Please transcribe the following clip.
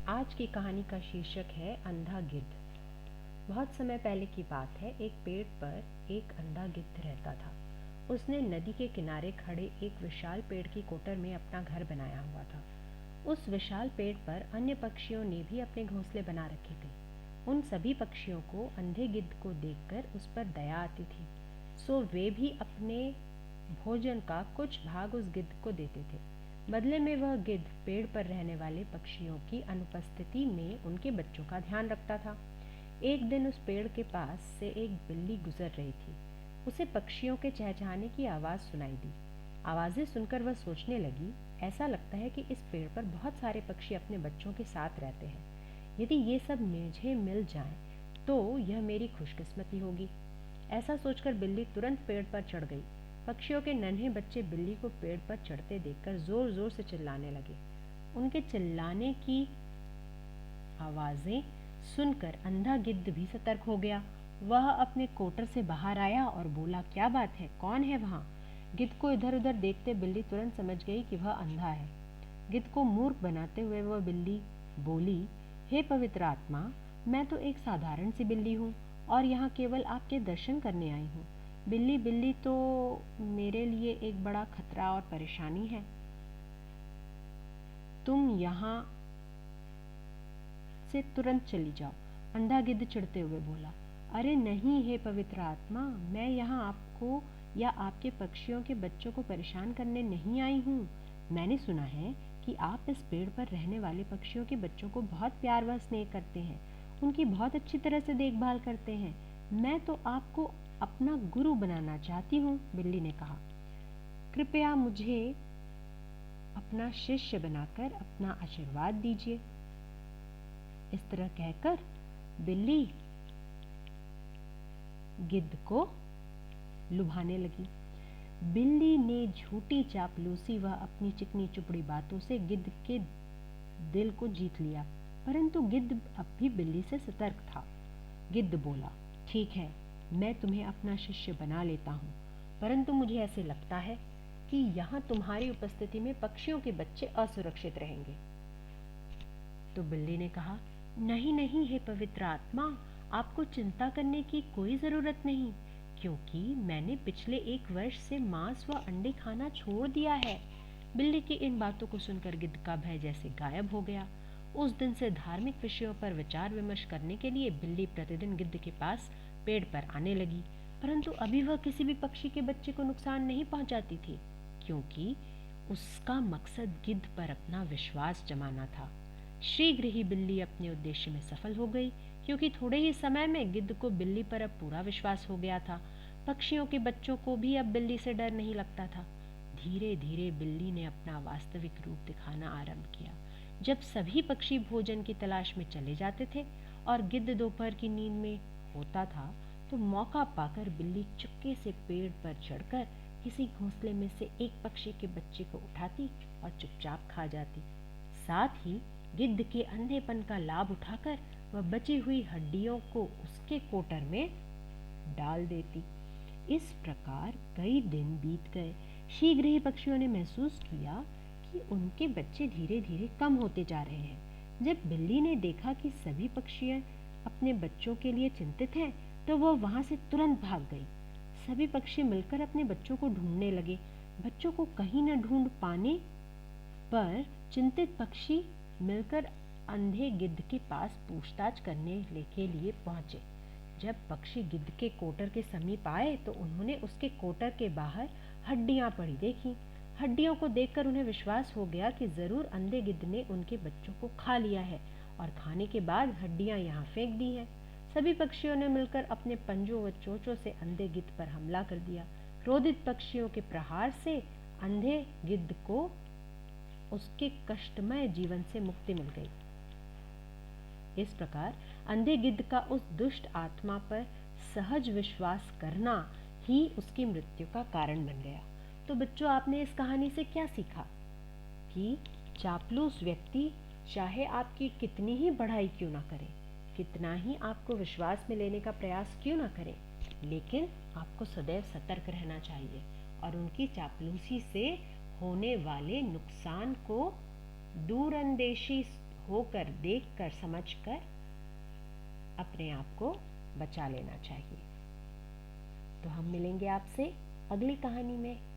आज की कहानी का शीर्षक है अंधा गिद्ध। बहुत समय पहले की बात है। एक पेड़ पर एक अंधा गिद्ध रहता था। उसने नदी के किनारे खड़े एक विशाल पेड़ की कोटर में अपना घर बनाया हुआ था। उस विशाल पेड़ पर अन्य पक्षियों ने भी अपने घोंसले बना रखे थे। उन सभी पक्षियों को अंधे गिद्ध को देखकर उस पर दया आती थी, सो वे भी अपने भोजन का कुछ भाग उस गिद्ध को देते थे। बदले में वह गिद्ध पेड़ पर रहने वाले पक्षियों की अनुपस्थिति में उनके बच्चों का ध्यान रखता था। एक दिन उस पेड़ के पास से एक बिल्ली गुजर रही थी। उसे पक्षियों के चहचहाने की आवाज़ सुनाई दी। आवाज़ें सुनकर वह सोचने लगी, ऐसा लगता है कि इस पेड़ पर बहुत सारे पक्षी अपने बच्चों के साथ रहते हैं। यदि ये सब मुझे मिल जाएं, तो यह मेरी खुशकिस्मती होगी। ऐसा सोचकर बिल्ली तुरंत पेड़ पर चढ़ गई। पक्षियों के नन्हे बच्चे बिल्ली को पेड़ पर चढ़ते देखकर जोर जोर से चिल्लाने लगे। उनके चिल्लाने की आवाज़ें सुनकर अंधा गिद्ध भी सतर्क हो गया। वह अपने कोटर से बाहर आया और बोला, क्या बात है, कौन है वहाँ? गिद्ध को इधर उधर देखते बिल्ली तुरंत समझ गई कि वह अंधा है। गिद्ध को मूर्ख बनाते हुए वह बिल्ली बोली, हे पवित्र आत्मा, मैं तो एक साधारण सी बिल्ली हूँ और यहाँ केवल आपके दर्शन करने आई हूँ। बिल्ली बिल्ली तो मेरे लिए एक बड़ा खतरा और परेशानी है। तुम यहाँ से तुरंत चली जाओ। अंधा गिद्ध चिढ़ते हुए बोला, अरे नहीं हे पवित्र आत्मा, मैं यहाँ आपको या आपके पक्षियों के बच्चों को परेशान करने नहीं आई हूँ। मैंने सुना है कि आप इस पेड़ पर रहने वाले पक्षियों के बच्चों को बहुत प्यार व स्नेह करते हैं, उनकी बहुत अच्छी तरह से देखभाल करते हैं। मैं तो आपको अपना गुरु बनाना चाहती हूँ, बिल्ली ने कहा। कृपया मुझे अपना शिष्य बनाकर अपना आशीर्वाद दीजिए। इस तरह कहकर बिल्ली गिद्ध को लुभाने लगी। बिल्ली ने झूठी चापलूसी व अपनी चिकनी चुपड़ी बातों से गिद्ध के दिल को जीत लिया, परंतु गिद्ध अब भी बिल्ली से सतर्क था। गिद्ध बोला, ठीक है, मैं तुम्हें अपना शिष्य बना लेता हूँ, परंतु मुझे ऐसे लगता है कि यहाँ तुम्हारी उपस्थिति में पक्षियों के बच्चे असुरक्षित रहेंगे। तो बिल्ली ने कहा, नहीं नहीं हे पवित्र आत्मा, आपको चिंता करने की कोई ज़रूरत नहीं, क्योंकि मैंने पिछले 1 वर्ष से मांस व अंडे खाना छोड़ दिया है। बिल्ली की इन बातों को सुनकर गिद्ध का भय जैसे गायब हो गया। उस दिन से धार्मिक विषयों पर विचार विमर्श करने के लिए बिल्ली प्रतिदिन गिद्ध के पास पेड़ पर आने लगी, परंतु अभी वह किसी भी पक्षी के बच्चे को नुकसान नहीं पहुंचाती थी, क्योंकि उसका मकसद गिद्ध पर अपना विश्वास जमाना था। शीघ्र ही बिल्ली अपने उद्देश्य में सफल हो गई, क्योंकि थोड़े ही समय में गिद्ध को बिल्ली पर अब पूरा विश्वास हो गया था। पक्षियों के बच्चों को भी अब बिल्ली से डर नहीं लगता था। धीरे धीरे बिल्ली ने अपना वास्तविक रूप दिखाना आरंभ किया। जब सभी पक्षी भोजन की तलाश में चले जाते थे और गिद्ध दोपहर की नींद में होता था, तो मौका पाकर बिल्ली चुपके से पेड़ पर चढ़कर किसी घोंसले में से एक पक्षी के बच्चे को उठाती और चुपचाप खा जाती। साथ ही गिद्ध के अंधेपन का लाभ उठाकर वह बची हुई हड्डियों को उसके कोटर में डाल देती। इस प्रकार कई दिन बीत गए। शीघ्र ही पक्षियों ने महसूस किया कि उनके बच्चे धीरे धीरे कम होते जा रहे हैं। जब बिल्ली ने देखा कि सभी पक्षी अपने बच्चों के लिए चिंतित हैं, तो वह वहां से तुरंत भाग गई। सभी पक्षी मिलकर अपने बच्चों को ढूंढने लगे। बच्चों को कहीं न ढूंढ पाने पर चिंतित पक्षी मिलकर अंधे गिद्ध के पास पूछताछ करने के लिए पहुंचे। जब पक्षी गिद्ध के कोटर के समीप आए, तो उन्होंने उसके कोटर के बाहर हड्डियां पड़ी देखी। हड्डियों को देखकर उन्हें विश्वास हो गया कि जरूर अंधे गिद्ध ने उनके बच्चों को खा लिया है और खाने के बाद हड्डियां यहाँ फेंक दी हैं। सभी पक्षियों ने मिलकर अपने पंजों व चोंचों से अंधे गिद्ध पर हमला कर दिया। क्रोधित पक्षियों के प्रहार से अंधे गिद्ध को उसके कष्टमय जीवन से मुक्ति मिल गई। इस प्रकार अंधे गिद्ध का उस दुष्ट आत्मा पर सहज विश्वास करना ही उसकी मृत्यु का कारण बन गया। तो बच्चों, आपने इस कहानी से क्या सीखा? कि चापलूस व्यक्ति चाहे आपकी कितनी ही बढ़ाई क्यों ना करे, कितना ही आपको विश्वास में लेने का प्रयास क्यों ना करे, लेकिन आपको सदैव सतर्क रहना चाहिए और उनकी चापलूसी से होने वाले नुकसान को दूरअंदेशी होकर, देखकर, समझकर अपने आप को बचा लेना चाहिए। तो हम मिलेंगे आपसे अगली कहानी में।